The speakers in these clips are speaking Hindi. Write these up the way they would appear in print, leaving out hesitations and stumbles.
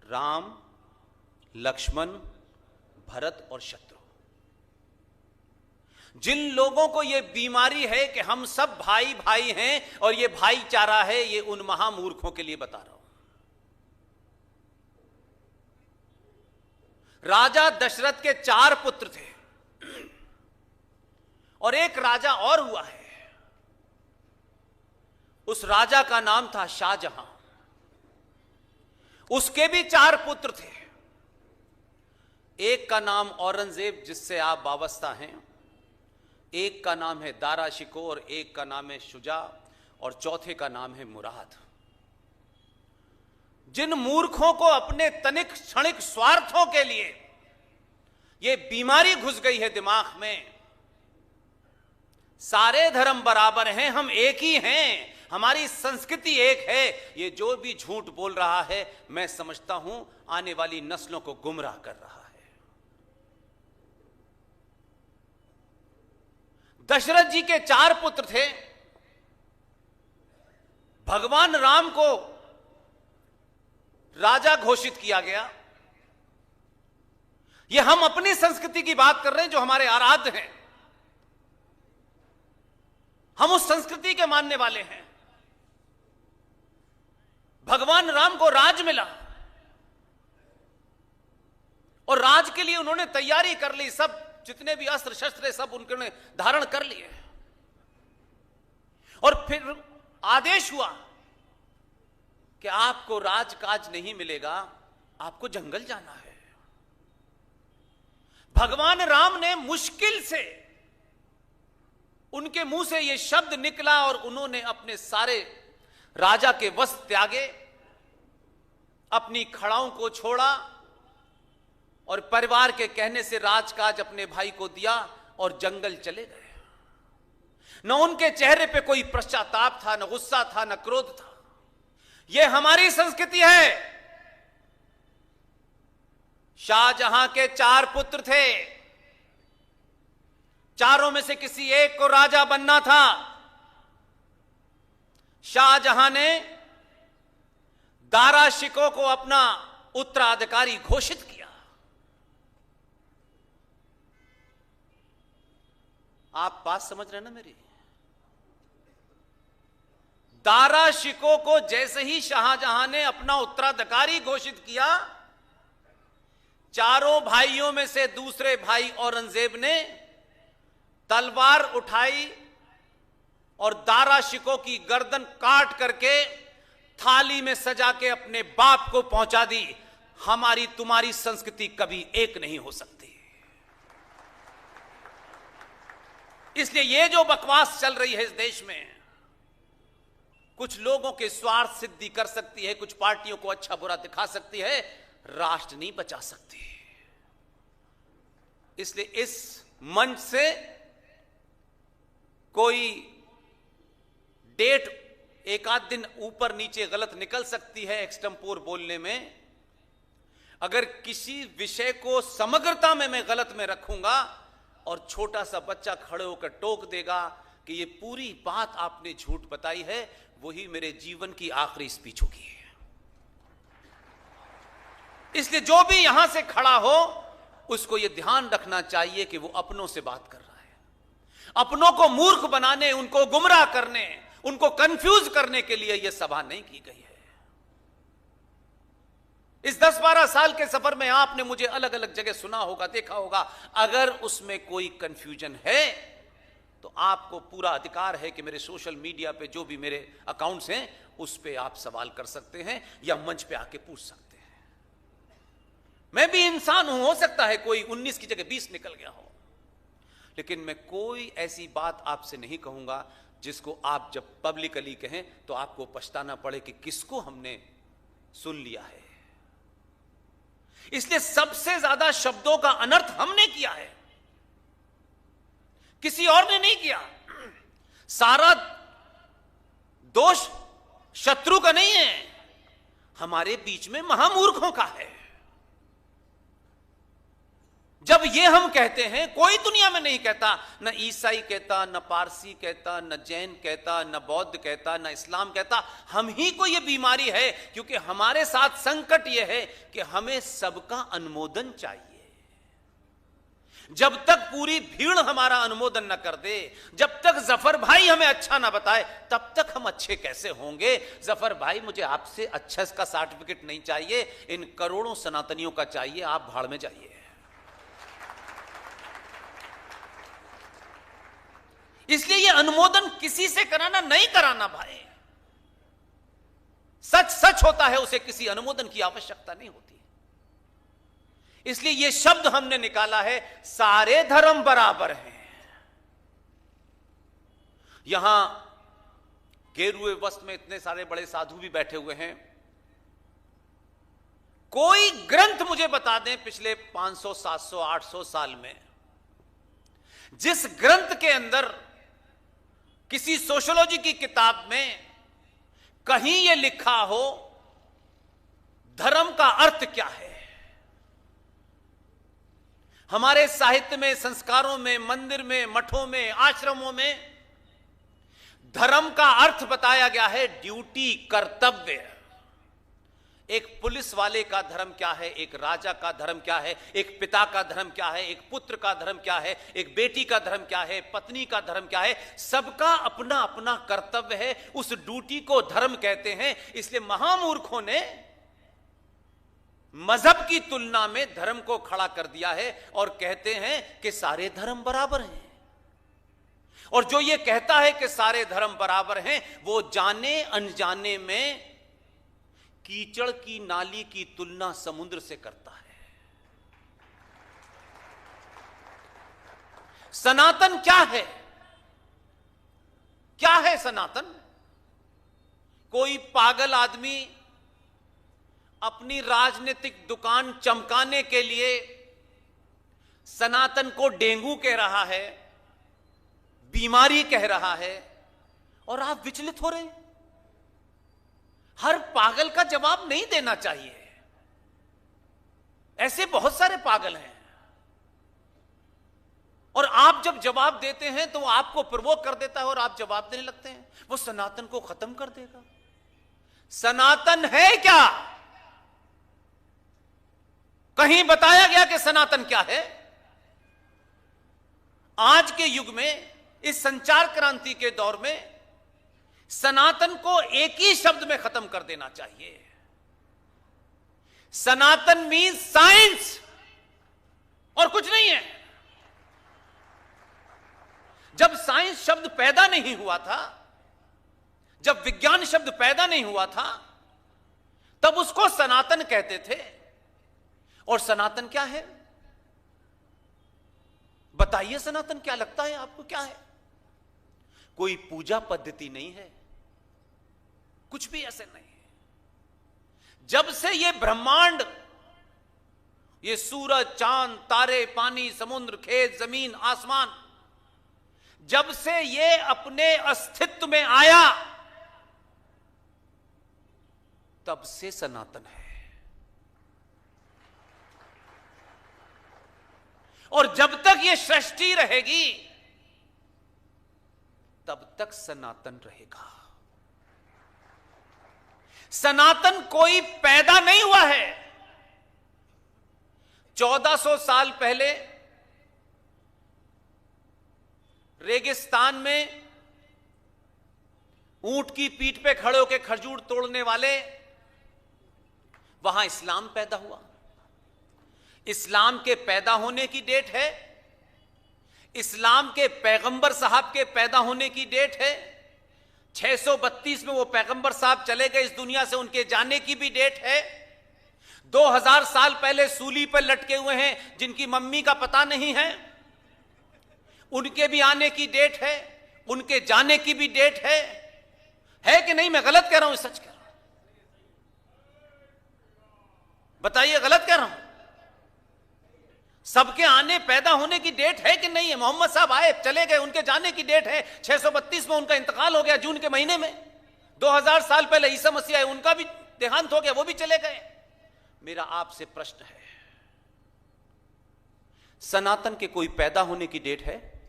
राम, लक्ष्मण, भरत और शत्रु। जिन लोगों को यह बीमारी है कि हम सब भाई भाई हैं और यह भाईचारा है, ये उन महामूर्खों के लिए बता रहा हूं। राजा दशरथ के 4 पुत्र थे और एक राजा और हुआ है। उस राजा का नाम था शाहजहां। उसके भी 4 पुत्र थे। एक का नाम औरंगजेब, जिससे आप वाबस्ता हैं, एक का नाम है दारा शिको और एक का नाम है शुजा और चौथे का नाम है मुराद। जिन मूर्खों को अपने तनिक क्षणिक स्वार्थों के लिए यह बीमारी घुस गई है दिमाग में, सारे धर्म बराबर हैं, हम एक ही हैं, हमारी संस्कृति एक है, ये जो भी झूठ बोल रहा है, मैं समझता हूं आने वाली नस्लों को गुमराह कर रहा है। दशरथ जी के 4 पुत्र थे। भगवान राम को राजा घोषित किया गया। यह हम अपनी संस्कृति की बात कर रहे हैं जो हमारे आराध्य हैं, हम उस संस्कृति के मानने वाले हैं। भगवान राम को राज मिला और राज के लिए उन्होंने तैयारी कर ली। सब जितने भी अस्त्र शस्त्र सब उन्होंने धारण कर लिए और फिर आदेश हुआ कि आपको राजकाज नहीं मिलेगा, आपको जंगल जाना है। भगवान राम ने मुश्किल से उनके मुंह से यह शब्द निकला और उन्होंने अपने सारे राजा के वस्त्र त्यागे, अपनी खड़ाओं को छोड़ा और परिवार के कहने से राजकाज अपने भाई को दिया और जंगल चले गए। न उनके चेहरे पे कोई पश्चाताप था, न गुस्सा था, न क्रोध था। यह हमारी संस्कृति है। शाहजहां के 4 पुत्र थे, चारों में से किसी एक को राजा बनना था। शाहजहां ने दारा शिको को अपना उत्तराधिकारी घोषित किया। आप बात समझ रहे हैं ना मेरी? दारा शिको को जैसे ही शाहजहां ने अपना उत्तराधिकारी घोषित किया, चारों भाइयों में से दूसरे भाई औरंगजेब ने तलवार उठाई और दारा शिको की गर्दन काट करके थाली में सजा के अपने बाप को पहुंचा दी। हमारी तुम्हारी संस्कृति कभी एक नहीं हो सकती। इसलिए ये जो बकवास चल रही है इस देश में, कुछ लोगों के स्वार्थ सिद्धि कर सकती है, कुछ पार्टियों को अच्छा बुरा दिखा सकती है, राष्ट्र नहीं बचा सकती। इसलिए इस मंच से कोई डेट एक आध दिन ऊपर नीचे गलत निकल सकती है एक्सटेम्पोर बोलने में। अगर किसी विषय को समग्रता में मैं गलत में रखूंगा और छोटा सा बच्चा खड़े होकर टोक देगा कि ये पूरी बात आपने झूठ बताई है, वही मेरे जीवन की आखिरी स्पीच होगी। इसलिए जो भी यहां से खड़ा हो उसको यह ध्यान रखना चाहिए कि वो अपनों से बात कर रहा है। अपनों को मूर्ख बनाने, उनको गुमराह करने, उनको कंफ्यूज करने के लिए यह सभा नहीं की गई है। इस 10-12 साल के सफर में आपने मुझे अलग अलग जगह सुना होगा, देखा होगा। अगर उसमें कोई कंफ्यूजन है तो आपको पूरा अधिकार है कि मेरे सोशल मीडिया पे जो भी मेरे अकाउंट्स हैं उस पे आप सवाल कर सकते हैं या मंच पे आके पूछ सकते हैं। मैं भी इंसान हूं, हो सकता है कोई 19 की जगह 20 निकल गया हो, लेकिन मैं कोई ऐसी बात आपसे नहीं कहूंगा जिसको आप जब पब्लिकली कहें तो आपको पछताना पड़े कि किसको हमने सुन लिया है। इसलिए सबसे ज्यादा शब्दों का अनर्थ हमने किया है, किसी और ने नहीं किया। सारा दोष शत्रु का नहीं है, हमारे बीच में महामूर्खों का है। जब ये हम कहते हैं, कोई दुनिया में नहीं कहता, न ईसाई कहता, न पारसी कहता, न जैन कहता, न बौद्ध कहता, न इस्लाम कहता, हम ही को ये बीमारी है, क्योंकि हमारे साथ संकट ये है कि हमें सबका अनुमोदन चाहिए। जब तक पूरी भीड़ हमारा अनुमोदन न कर दे, जब तक जफर भाई हमें अच्छा ना बताए, तब तक हम अच्छे कैसे होंगे? जफर भाई, मुझे आपसे अच्छा इसका सर्टिफिकेट नहीं चाहिए, इन करोड़ों सनातनियों का चाहिए, आप भाड़ में जाइए। इसलिए ये अनुमोदन किसी से कराना नहीं कराना भाई। सच सच होता है, उसे किसी अनुमोदन की आवश्यकता नहीं होती। इसलिए ये शब्द हमने निकाला है, सारे धर्म बराबर हैं। यहां गेरुए वस्त्र में इतने सारे बड़े साधु भी बैठे हुए हैं। कोई ग्रंथ मुझे बता दें पिछले 500, 700, 800 साल में, जिस ग्रंथ के अंदर किसी सोशियोलॉजी की किताब में कहीं यह लिखा हो धर्म का अर्थ क्या है। हमारे साहित्य में, संस्कारों में, मंदिर में, मठों में, आश्रमों में धर्म का अर्थ बताया गया है ड्यूटी, कर्तव्य। एक पुलिस वाले का धर्म क्या है, एक राजा का धर्म क्या है, एक पिता का धर्म क्या है, एक पुत्र का धर्म क्या है, एक बेटी का धर्म क्या है, पत्नी का धर्म क्या है। सबका अपना अपना कर्तव्य है, उस ड्यूटी को धर्म कहते हैं। इसलिए महामूर्खों ने मजहब की तुलना में धर्म को खड़ा कर दिया है और कहते हैं कि सारे धर्म बराबर हैं। और जो ये कहता है कि सारे धर्म बराबर हैं, वो जाने अनजाने में कीचड़ की नाली की तुलना समुद्र से करता है। सनातन क्या है? क्या है सनातन? कोई पागल आदमी अपनी राजनीतिक दुकान चमकाने के लिए सनातन को डेंगू कह रहा है, बीमारी कह रहा है, और आप विचलित हो रहे हैं। हर पागल का जवाब नहीं देना चाहिए। ऐसे बहुत सारे पागल हैं, और आप जब जवाब देते हैं तो वो आपको प्रवोक कर देता है और आप जवाब देने लगते हैं। वो सनातन को खत्म कर देगा। सनातन है क्या? कहीं बताया गया कि सनातन क्या है? आज के युग में, इस संचार क्रांति के दौर में, सनातन को एक ही शब्द में खत्म कर देना चाहिए। सनातन मीन्स साइंस, और कुछ नहीं है। जब साइंस शब्द पैदा नहीं हुआ था, जब विज्ञान शब्द पैदा नहीं हुआ था, तब उसको सनातन कहते थे। और सनातन क्या है? बताइए, सनातन क्या लगता है आपको? क्या है? कोई पूजा पद्धति नहीं है, कुछ भी ऐसे नहीं है। जब से ये ब्रह्मांड, ये सूरज, चांद, तारे, पानी, समुद्र, खेत, जमीन, आसमान, जब से ये अपने अस्तित्व में आया, तब से सनातन है। और जब तक ये सृष्टि रहेगी, तब तक सनातन रहेगा। सनातन कोई पैदा नहीं हुआ है। 1400 साल पहले रेगिस्तान में ऊंट की पीठ पे खड़े होकर खजूर तोड़ने वाले, वहां इस्लाम पैदा हुआ। इस्लाम के पैदा होने की डेट है, इस्लाम के पैगंबर साहब के पैदा होने की डेट है। 632 में वो पैगंबर साहब चले गए इस दुनिया से, उनके जाने की भी डेट है। 2000 साल पहले सूली पर लटके हुए हैं जिनकी मम्मी का पता नहीं है, उनके भी आने की डेट है, उनके जाने की भी डेट है कि नहीं? मैं गलत कह रहा हूं, सच कह रहा हूं? बताइए, गलत कह रहा हूं? सबके आने, पैदा होने की डेट है कि नहीं है? मोहम्मद साहब आए, चले गए, उनके जाने की डेट है। 632 में उनका इंतकाल हो गया, जून के महीने में। 2000 साल पहले ईसा मसीह आए, उनका भी देहांत हो गया, वो भी चले गए। मेरा आपसे प्रश्न है, सनातन के कोई पैदा होने की डेट है?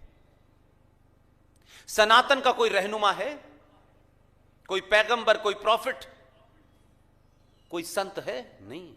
सनातन का कोई रहनुमा है? कोई पैगंबर, कोई प्रॉफिट, कोई संत है? नहीं।